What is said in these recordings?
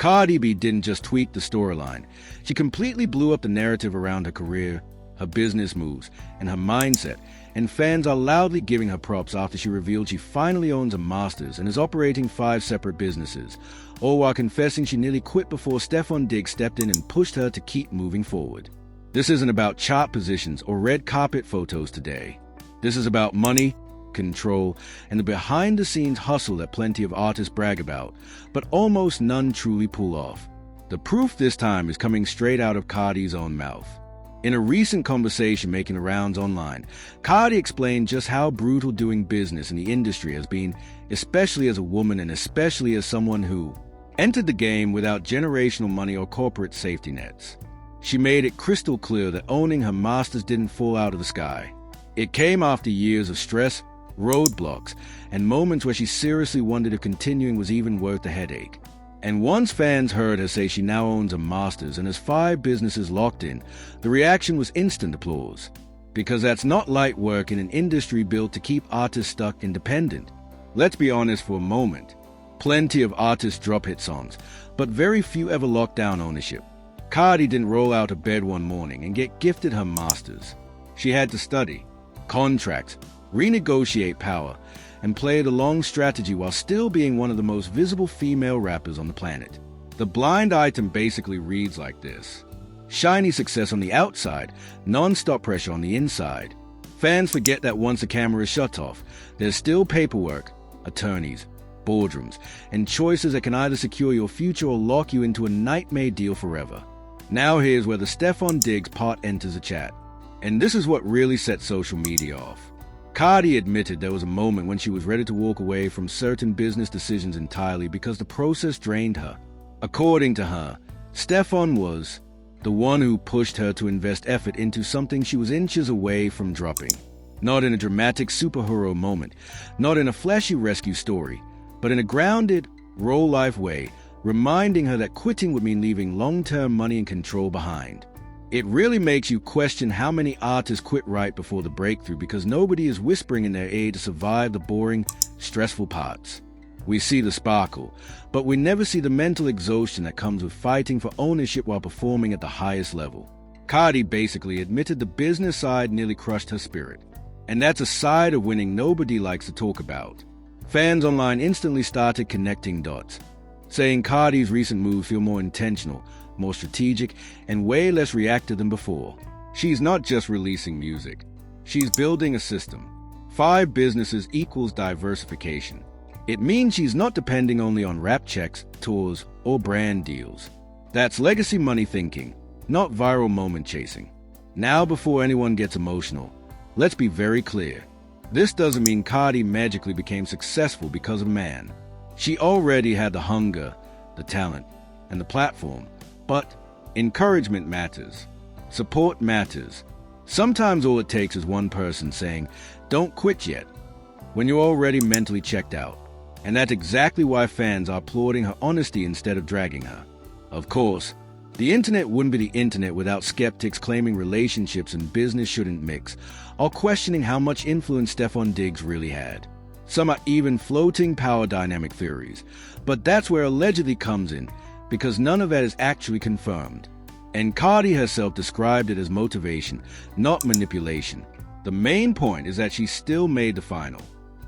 Cardi B didn't just tweak the storyline. She completely blew up the narrative around her career, her business moves, and her mindset, and fans are loudly giving her props after she revealed she finally owns a master's and is operating 5 separate businesses, all while confessing she nearly quit before Stefon Diggs stepped in and pushed her to keep moving forward. This isn't about chart positions or red carpet photos today. This is about money, control, and the behind-the-scenes hustle that plenty of artists brag about, but almost none truly pull off. The proof this time is coming straight out of Cardi's own mouth. In a recent conversation making the rounds online, Cardi explained just how brutal doing business in the industry has been, especially as a woman and especially as someone who entered the game without generational money or corporate safety nets. She made it crystal clear that owning her masters didn't fall out of the sky. It came after years of stress, roadblocks, and moments where she seriously wondered if continuing was even worth the headache. And once fans heard her say she now owns a master's and has 5 businesses locked in, the reaction was instant applause. Because that's not light work in an industry built to keep artists stuck independent. Let's be honest for a moment. Plenty of artists drop hit songs, but very few ever lock down ownership. Cardi didn't roll out of bed one morning and get gifted her master's. She had to study, contract, renegotiate power, and played a long strategy while still being one of the most visible female rappers on the planet. The blind item basically reads like this: shiny success on the outside, non-stop pressure on the inside. Fans forget that once the camera is shut off, there's still paperwork, attorneys, boardrooms, and choices that can either secure your future or lock you into a nightmare deal forever. Now here's where the Stefon Diggs part enters the chat. And this is what really set social media off. Cardi admitted there was a moment when she was ready to walk away from certain business decisions entirely because the process drained her. According to her, Stefon was the one who pushed her to invest effort into something she was inches away from dropping. Not in a dramatic superhero moment, not in a flashy rescue story, but in a grounded, real-life way, reminding her that quitting would mean leaving long-term money and control behind. It really makes you question how many artists quit right before the breakthrough because nobody is whispering in their ear to survive the boring, stressful parts. We see the sparkle, but we never see the mental exhaustion that comes with fighting for ownership while performing at the highest level. Cardi basically admitted the business side nearly crushed her spirit. And that's a side of winning nobody likes to talk about. Fans online instantly started connecting dots, saying Cardi's recent moves feel more intentional, more strategic, and way less reactive than before. She's not just releasing music. She's building a system. 5 businesses equals diversification. It means she's not depending only on rap checks, tours, or brand deals. That's legacy money thinking, not viral moment chasing. Now, before anyone gets emotional, let's be very clear. This doesn't mean Cardi magically became successful because of man. She already had the hunger, the talent, and the platform. But encouragement matters. Support matters. Sometimes all it takes is one person saying, "Don't quit yet," when you're already mentally checked out. And that's exactly why fans are applauding her honesty instead of dragging her. Of course, the internet wouldn't be the internet without skeptics claiming relationships and business shouldn't mix, or questioning how much influence Stefon Diggs really had. Some are even floating power dynamic theories. But that's where allegedly comes in, because none of that is actually confirmed. And Cardi herself described it as motivation, not manipulation. The main point is that she still made the final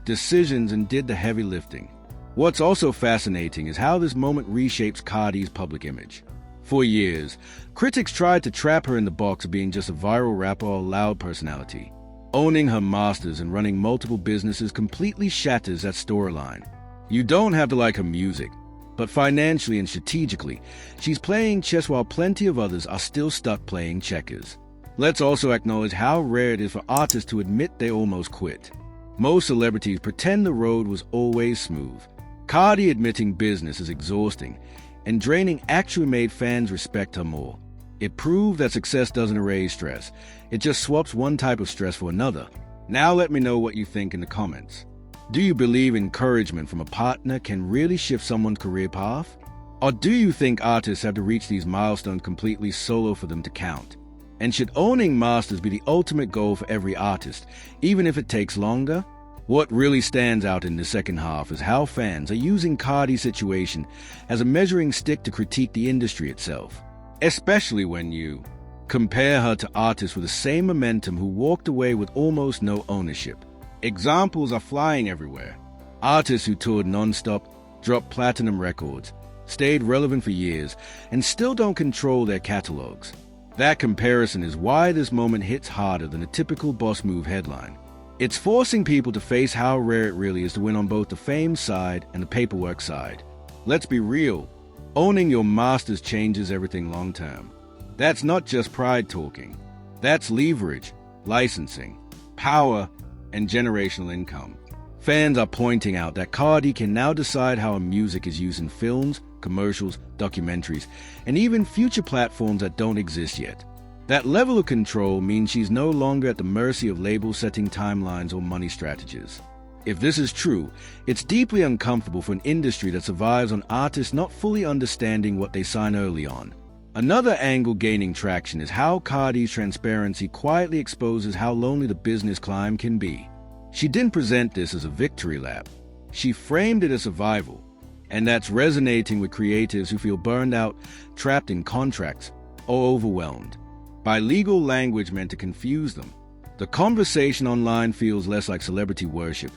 decisions and did the heavy lifting. What's also fascinating is how this moment reshapes Cardi's public image. For years, critics tried to trap her in the box of being just a viral rapper or loud personality. Owning her masters and running multiple businesses completely shatters that storyline. You don't have to like her music, but financially and strategically, she's playing chess while plenty of others are still stuck playing checkers. Let's also acknowledge how rare it is for artists to admit they almost quit. Most celebrities pretend the road was always smooth. Cardi admitting business is exhausting and draining actually made fans respect her more. It proved that success doesn't erase stress. It just swaps one type of stress for another. Now let me know what you think in the comments. Do you believe encouragement from a partner can really shift someone's career path? Or do you think artists have to reach these milestones completely solo for them to count? And should owning masters be the ultimate goal for every artist, even if it takes longer? What really stands out in the second half is how fans are using Cardi's situation as a measuring stick to critique the industry itself, especially when you compare her to artists with the same momentum who walked away with almost no ownership. Examples are flying everywhere. Artists who toured non-stop, dropped platinum records, stayed relevant for years, and still don't control their catalogs. That comparison is why this moment hits harder than a typical boss move headline. It's forcing people to face how rare it really is to win on both the fame side and the paperwork side. Let's be real, owning your masters changes everything long-term. That's not just pride talking. That's leverage, licensing, power, and generational income. Fans are pointing out that Cardi can now decide how her music is used in films, commercials, documentaries, and even future platforms that don't exist yet. That level of control means she's no longer at the mercy of labels setting timelines or money strategies. If this is true, it's deeply uncomfortable for an industry that survives on artists not fully understanding what they sign early on. Another angle gaining traction is how Cardi's transparency quietly exposes how lonely the business climb can be. She didn't present this as a victory lap. She framed it as survival, and that's resonating with creatives who feel burned out, trapped in contracts, or overwhelmed by legal language meant to confuse them. The conversation online feels less like celebrity worship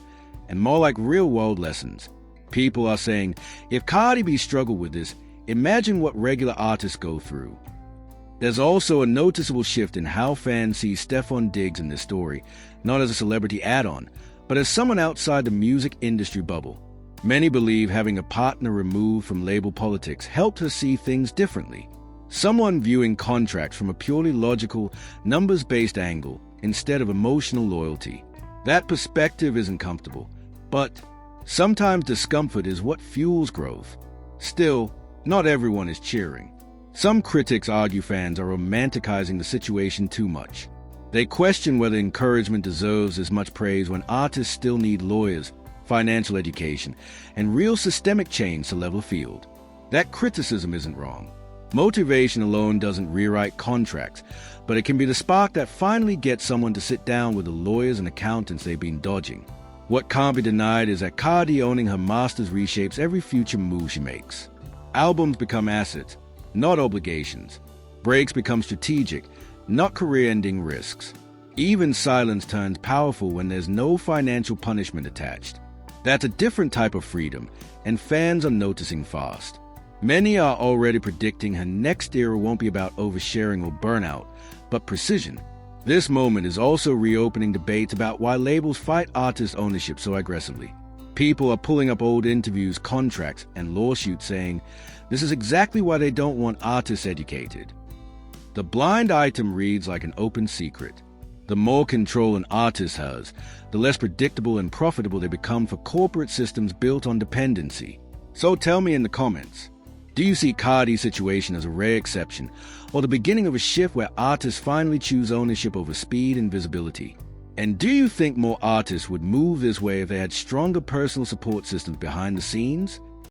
and more like real-world lessons. People are saying, if Cardi B struggled with this, imagine what regular artists go through. There's also a noticeable shift in how fans see Stefon Diggs in this story, not as a celebrity add-on, but as someone outside the music industry bubble. Many believe having a partner removed from label politics helped her see things differently. Someone viewing contracts from a purely logical, numbers-based angle instead of emotional loyalty. That perspective isn't comfortable, but sometimes discomfort is what fuels growth. Still, not everyone is cheering. Some critics argue fans are romanticizing the situation too much. They question whether encouragement deserves as much praise when artists still need lawyers, financial education, and real systemic change to level the field. That criticism isn't wrong. Motivation alone doesn't rewrite contracts, but it can be the spark that finally gets someone to sit down with the lawyers and accountants they've been dodging. What can't be denied is that Cardi owning her masters reshapes every future move she makes. Albums become assets, not obligations. Breaks become strategic, not career-ending risks. Even silence turns powerful when there's no financial punishment attached. That's a different type of freedom, and fans are noticing fast. Many are already predicting her next era won't be about oversharing or burnout, but precision. This moment is also reopening debates about why labels fight artist ownership so aggressively. People are pulling up old interviews, contracts, and lawsuits saying this is exactly why they don't want artists educated. The blind item reads like an open secret. The more control an artist has, the less predictable and profitable they become for corporate systems built on dependency. So tell me in the comments, do you see Cardi's situation as a rare exception, or the beginning of a shift where artists finally choose ownership over speed and visibility? And do you think more artists would move this way if they had stronger personal support systems behind the scenes?